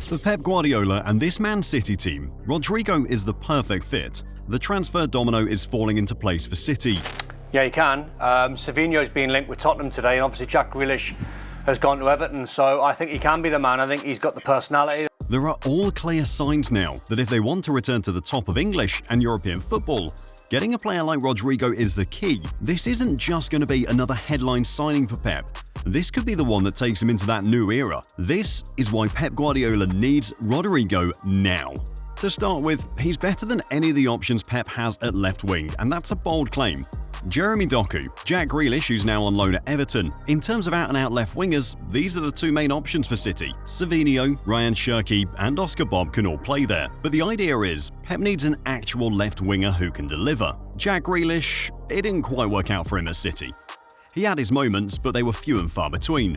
For Pep Guardiola and this Man City team, Rodrygo is the perfect fit. The transfer domino is falling into place for City. Yeah, he can. Savinho's been linked with Tottenham today, and obviously Jack Grealish has gone to Everton, so I think he can be the man. I think he's got the personality. There are all clear signs now that if they want to return to the top of English and European football, getting a player like Rodrygo is the key. This isn't just going to be another headline signing for Pep. This could be the one that takes him into that new era. This is why Pep Guardiola needs Rodrygo now. To start with, he's better than any of the options Pep has at left wing, and that's a bold claim. Jeremy Doku, Jack Grealish, who's now on loan at Everton. In terms of out-and-out left wingers, these are the two main options for City. Savinho, Ryan Cherki, and Oscar Bob can all play there. But the idea is, Pep needs an actual left winger who can deliver. Jack Grealish, it didn't quite work out for him at City. He had his moments, but they were few and far between.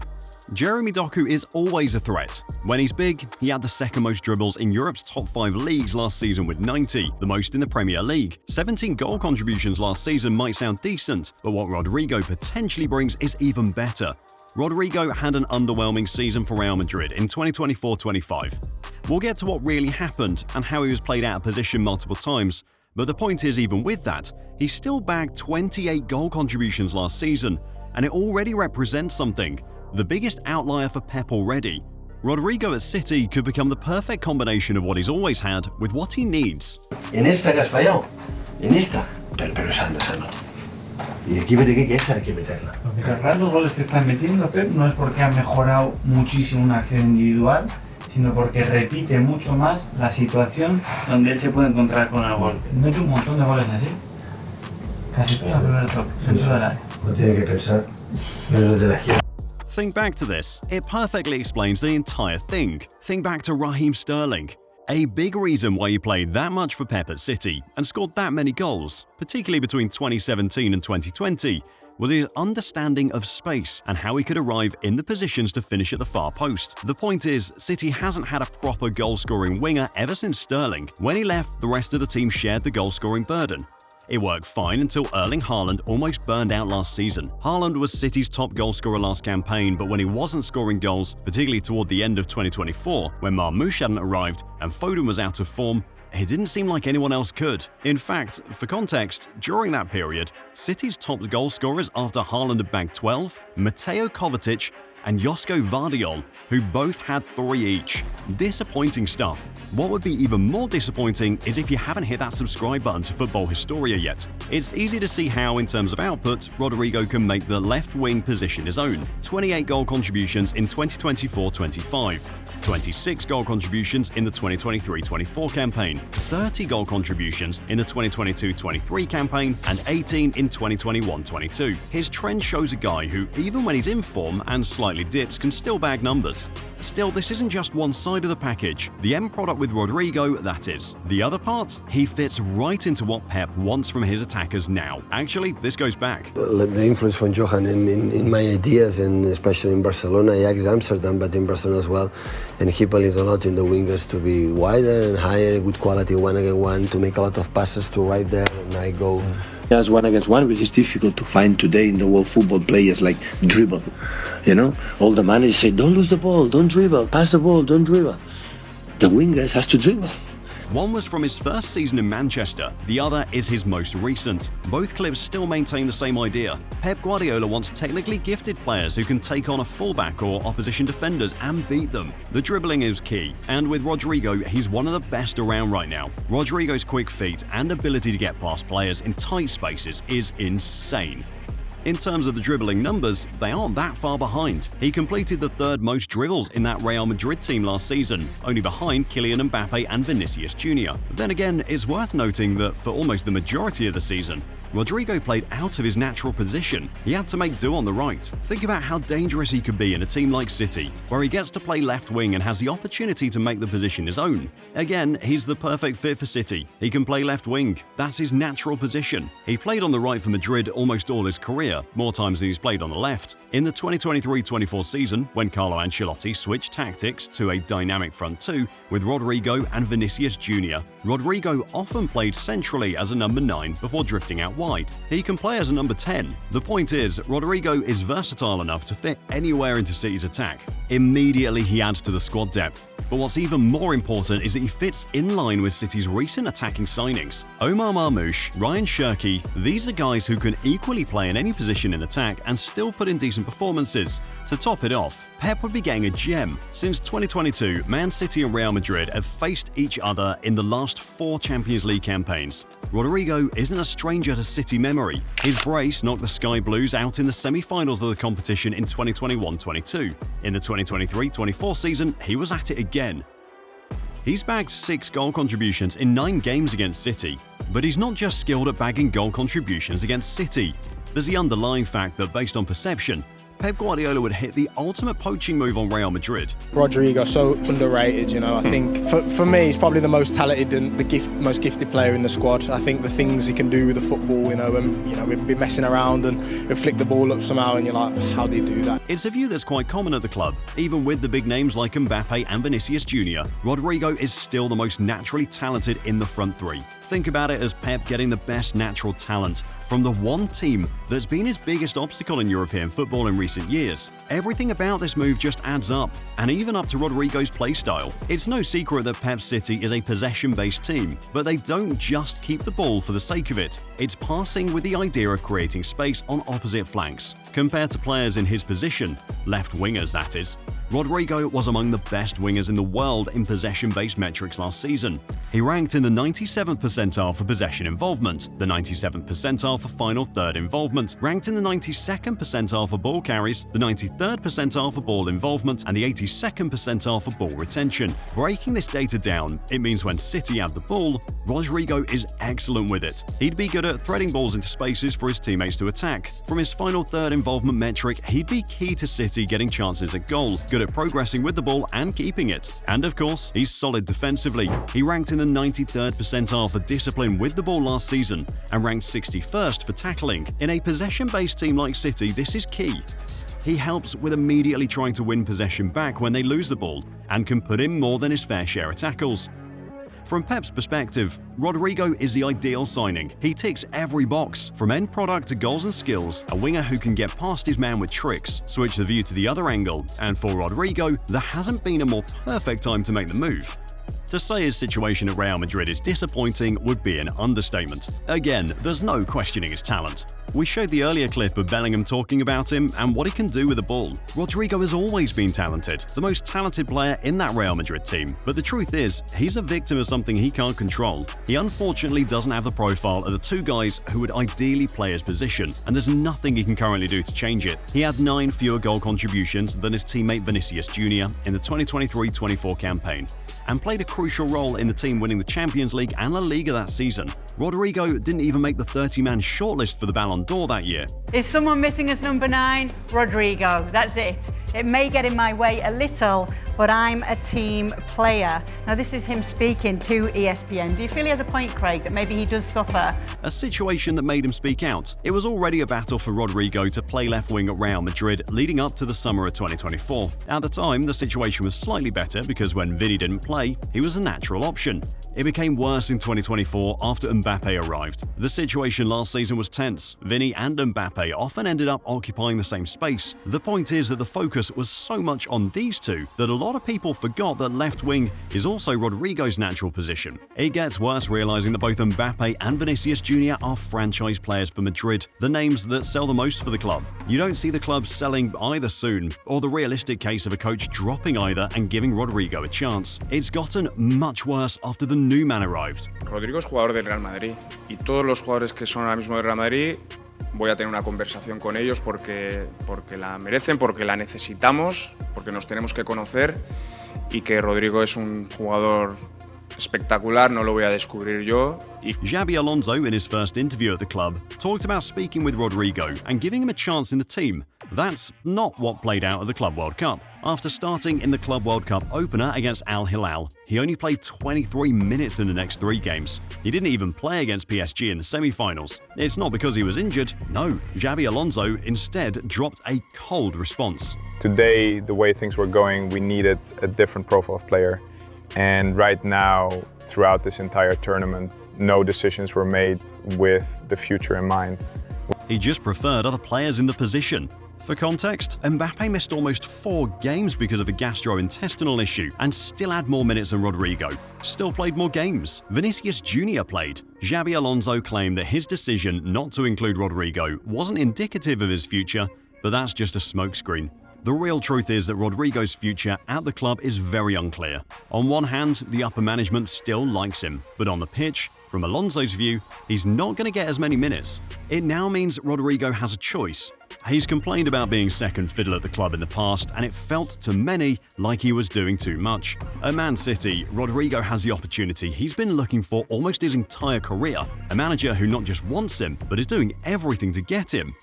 Jeremy Doku is always a threat. When he's big, he had the second most dribbles in Europe's top 5 leagues last season with 90, the most in the Premier League. 17 goal contributions last season might sound decent, but what Rodrygo potentially brings is even better. Rodrygo had an underwhelming season for Real Madrid in 2024-25. We'll get to what really happened and how he was played out of position multiple times, but the point is, even with that, he still bagged 28 goal contributions last season, and it already represents something. The biggest outlier for Pep already. Rodrygo at City could become the perfect combination of what he's always had with what he needs. En esta que has fallado, en esta, pero esa no. Y equivocate que esa hay que meterla. Lo que raro los goles que están metiendo Pep no es porque ha mejorado muchísimo una acción individual, sino porque repite mucho más la situación donde él se puede encontrar con el gol. Mete un montón de goles así. Casi todos al primer toque, centro del área. No tiene que pensar, menos de la izquierda. Think back to this. It perfectly explains the entire thing. Think back to Raheem Sterling. A big reason why he played that much for Pep at City and scored that many goals, particularly between 2017 and 2020, was his understanding of space and how he could arrive in the positions to finish at the far post. The point is, City hasn't had a proper goal-scoring winger ever since Sterling. When he left, the rest of the team shared the goal-scoring burden. It worked fine until Erling Haaland almost burned out last season. Haaland was City's top goalscorer last campaign, but when he wasn't scoring goals, particularly toward the end of 2024, when Marmoush hadn't arrived and Foden was out of form, it didn't seem like anyone else could. In fact, for context, during that period, City's top goalscorers after Haaland had bagged 12, Mateo Kovacic and Josko Vardiol, who both had 3 each. Disappointing stuff. What would be even more disappointing is if you haven't hit that subscribe button to Football Historia yet. It's easy to see how, in terms of output, Rodrygo can make the left wing position his own. 28 goal contributions in 2024-25, 26 goal contributions in the 2023-24 campaign, 30 goal contributions in the 2022-23 campaign, and 18 in 2021-22. His trend shows a guy who, even when he's in form and slightly dips, can still bag numbers. Still, this isn't just one side of the package. The end product with Rodrygo, that is. The other part? He fits right into what Pep wants from his attackers now. Actually, this goes back. The influence from Johan in my ideas, and especially in Barcelona, Ajax, Amsterdam, but in Barcelona as well. And he believed a lot in the wingers to be wider and higher, good quality one-against-one, to make a lot of passes to right there, and I go. Just one-against-one, which is difficult to find today in the world football. Players like dribble, you know? All the managers say, don't lose the ball, don't dribble, pass the ball, don't dribble. The wingers has to dribble. One was from his first season in Manchester, the other is his most recent. Both clips still maintain the same idea. Pep Guardiola wants technically gifted players who can take on a fullback or opposition defenders and beat them. The dribbling is key, and with Rodrygo, he's one of the best around right now. Rodrygo's quick feet and ability to get past players in tight spaces is insane. In terms of the dribbling numbers, they aren't that far behind. He completed the 3rd most dribbles in that Real Madrid team last season, only behind Kylian Mbappé and Vinicius Jr. Then again, it's worth noting that for almost the majority of the season, Rodrygo played out of his natural position. He had to make do on the right. Think about how dangerous he could be in a team like City, where he gets to play left wing and has the opportunity to make the position his own. Again, he's the perfect fit for City. He can play left wing. That's his natural position. He played on the right for Madrid almost all his career, clear more times than he's played on the left. In the 2023-24 season, when Carlo Ancelotti switched tactics to a dynamic front two with Rodrygo and Vinicius Jr., Rodrygo often played centrally as a number 9 before drifting out wide. He can play as a number 10. The point is, Rodrygo is versatile enough to fit anywhere into City's attack. Immediately he adds to the squad depth. But what's even more important is that he fits in line with City's recent attacking signings. Omar Marmoush, Ryan Cherki, these are guys who can equally play in any position in attack and still put in decent performances. To top it off, Pep would be getting a gem. Since 2022, Man City and Real Madrid have faced each other in the last 4 Champions League campaigns. Rodrygo isn't a stranger to City memory. His brace knocked the Sky Blues out in the semi-finals of the competition in 2021-22. In the 2023-24 season, he was at it again. He's bagged 6 goal contributions in 9 games against City. But he's not just skilled at bagging goal contributions against City. There's the underlying fact that, based on perception, Pep Guardiola would hit the ultimate poaching move on Real Madrid. Rodrygo, so underrated, you know. I think for me, he's probably the most talented and the most gifted player in the squad. I think the things he can do with the football, we'd be messing around and he'd flick the ball up somehow, and you're like, how do you do that? It's a view that's quite common at the club. Even with the big names like Mbappé and Vinicius Jr., Rodrygo is still the most naturally talented in the front 3. Think about it as Pep getting the best natural talent from the one team that's been his biggest obstacle in European football in recent years. Everything about this move just adds up, and even up to Rodrygo's play style. It's no secret that Pep City is a possession-based team, but they don't just keep the ball for the sake of it. It's passing with the idea of creating space on opposite flanks. Compared to players in his position, left wingers that is, Rodrygo was among the best wingers in the world in possession-based metrics last season. He ranked in the 97th percentile for possession involvement, the 97th percentile for final third involvement, ranked in the 92nd percentile for ball carries, the 93rd percentile for ball involvement, and the 82nd percentile for ball retention. Breaking this data down, it means when City have the ball, Rodrygo is excellent with it. He'd be good at threading balls into spaces for his teammates to attack. From his final third involvement metric, he'd be key to City getting chances at goal, good at progressing with the ball and keeping it. And of course, he's solid defensively. He ranked in the 93rd percentile for discipline with the ball last season and ranked 61st for tackling. In a possession-based team like City, this is key. He helps with immediately trying to win possession back when they lose the ball and can put in more than his fair share of tackles. From Pep's perspective, Rodrygo is the ideal signing. He ticks every box, from end product to goals and skills, a winger who can get past his man with tricks, switch the view to the other angle, and for Rodrygo, there hasn't been a more perfect time to make the move. To say his situation at Real Madrid is disappointing would be an understatement. Again, there's no questioning his talent. We showed the earlier clip of Bellingham talking about him and what he can do with the ball. Rodrygo has always been talented, the most talented player in that Real Madrid team. But the truth is, he's a victim of something he can't control. He unfortunately doesn't have the profile of the 2 guys who would ideally play his position, and there's nothing he can currently do to change it. He had 9 fewer goal contributions than his teammate Vinicius Jr. in the 2023-24 campaign, and played a crucial role in the team winning the Champions League and La Liga that season. Rodrygo didn't even make the 30-man shortlist for the Ballon d'Or that year. Is someone missing as number 9? Rodrygo, that's it. It may get in my way a little, but I'm a team player. Now this is him speaking to ESPN. Do you feel he has a point, Craig, that maybe he does suffer? A situation that made him speak out. It was already a battle for Rodrygo to play left wing at Real Madrid leading up to the summer of 2024. At the time, the situation was slightly better because when Vini didn't play, he was a natural option. It became worse in 2024 after Mbappé arrived. The situation last season was tense. Vini and Mbappé often ended up occupying the same space. The point is that the focus was so much on these two that a lot of people forgot that left wing is also Rodrygo's natural position. It gets worse realizing that both Mbappé and Vinicius Jr. are franchise players for Madrid, the names that sell the most for the club. You don't see the club selling either soon, or the realistic case of a coach dropping either and giving Rodrygo a chance. It's gotten much worse after the new man arrived. Rodrygo es jugador del Real Madrid y todos los jugadores que son ahora mismo del Real Madrid voy a tener una conversación con ellos porque la merecen, porque la necesitamos, porque nos tenemos que conocer y que Rodrygo es un jugador espectacular, no lo voy a descubrir yo. Xabi Alonso, in his first interview at the club, talked about speaking with Rodrygo and giving him a chance in the team. That's not what played out at the Club World Cup. After starting in the Club World Cup opener against Al Hilal, he only played 23 minutes in the next 3 games. He didn't even play against PSG in the semi-finals. It's not because he was injured, no, Xabi Alonso instead dropped a cold response. Today, the way things were going, we needed a different profile of player. And right now, throughout this entire tournament, no decisions were made with the future in mind. He just preferred other players in the position. For context, Mbappé missed almost 4 games because of a gastrointestinal issue and still had more minutes than Rodrygo. Still played more games. Vinicius Jr. played. Xabi Alonso claimed that his decision not to include Rodrygo wasn't indicative of his future, but that's just a smokescreen. The real truth is that Rodrygo's future at the club is very unclear. On one hand, the upper management still likes him, but on the pitch, from Alonso's view, he's not going to get as many minutes. It now means Rodrygo has a choice. He's complained about being second fiddle at the club in the past, and it felt to many like he was doing too much. At Man City, Rodrygo has the opportunity he's been looking for almost his entire career, a manager who not just wants him, but is doing everything to get him.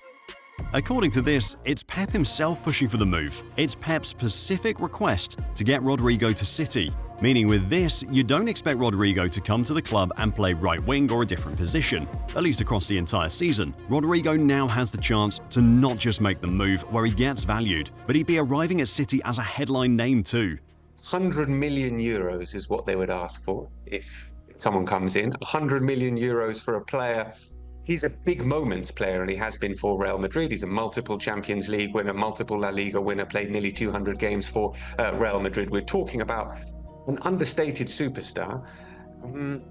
According to this, it's Pep himself pushing for the move. It's Pep's specific request to get Rodrygo to City, meaning with this, you don't expect Rodrygo to come to the club and play right wing or a different position, at least across the entire season. Rodrygo now has the chance to not just make the move where he gets valued, but he'd be arriving at City as a headline name too. 100 million euros is what they would ask for if someone comes in. 100 million euros for a player. He's a big moments player, and he has been for Real Madrid. He's a multiple Champions League winner, multiple La Liga winner, played nearly 200 games for Real Madrid. We're talking about an understated superstar.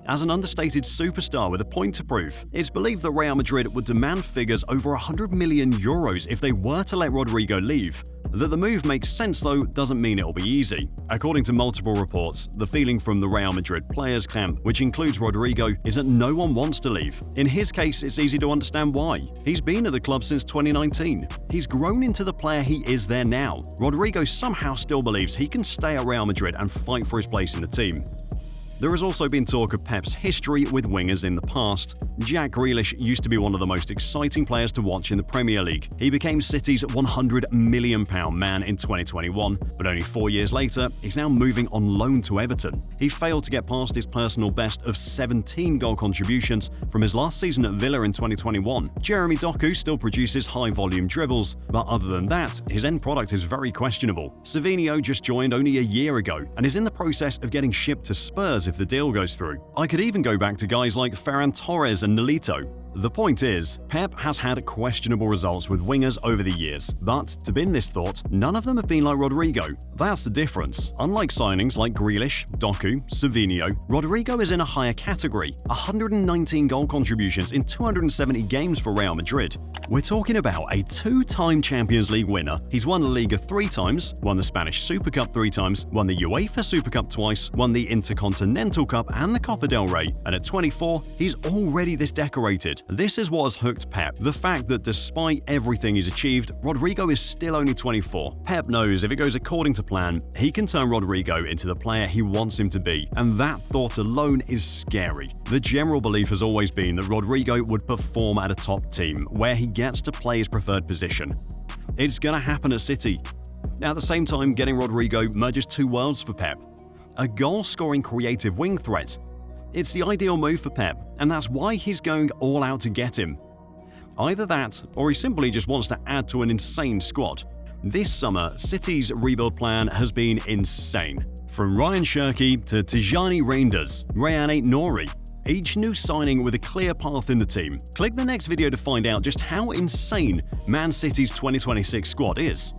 As an understated superstar with a point to prove, it's believed that Real Madrid would demand figures over 100 million euros if they were to let Rodrygo leave. That the move makes sense, though, doesn't mean it'll be easy. According to multiple reports, the feeling from the Real Madrid players' camp, which includes Rodrygo, is that no one wants to leave. In his case, it's easy to understand why. He's been at the club since 2019. He's grown into the player he is there now. Rodrygo somehow still believes he can stay at Real Madrid and fight for his place in the team. There has also been talk of Pep's history with wingers in the past. Jack Grealish used to be one of the most exciting players to watch in the Premier League. He became City's £100 million man in 2021, but only 4 years later, he's now moving on loan to Everton. He failed to get past his personal best of 17 goal contributions from his last season at Villa in 2021. Jeremy Doku still produces high-volume dribbles, but other than that, his end product is very questionable. Vini just joined only a year ago and is in the process of getting shipped to Spurs if the deal goes through. I could even go back to guys like Ferran Torres and Nolito. The point is, Pep has had questionable results with wingers over the years, but to bin this thought, none of them have been like Rodrygo. That's the difference. Unlike signings like Grealish, Doku, Savinho, Rodrygo is in a higher category, 119 goal contributions in 270 games for Real Madrid. We're talking about a 2-time Champions League winner. He's won La Liga 3 times, won the Spanish Super Cup 3 times, won the UEFA Super Cup twice, won the Intercontinental Cup and the Copa del Rey, and at 24, he's already this decorated. This is what has hooked Pep, the fact that despite everything he's achieved, Rodrygo is still only 24. Pep knows if it goes according to plan, he can turn Rodrygo into the player he wants him to be, and that thought alone is scary. The general belief has always been that Rodrygo would perform at a top team, where he gets to play his preferred position. It's gonna happen at City. At the same time, getting Rodrygo merges 2 worlds for Pep. A goal-scoring creative wing threat. It's the ideal move for Pep, and that's why he's going all out to get him. Either that, or he simply just wants to add to an insane squad. This summer, City's rebuild plan has been insane. From Ryan Cherki to Tijani Reinders, Ait-Nouri, each new signing with a clear path in the team. Click the next video to find out just how insane Man City's 2026 squad is.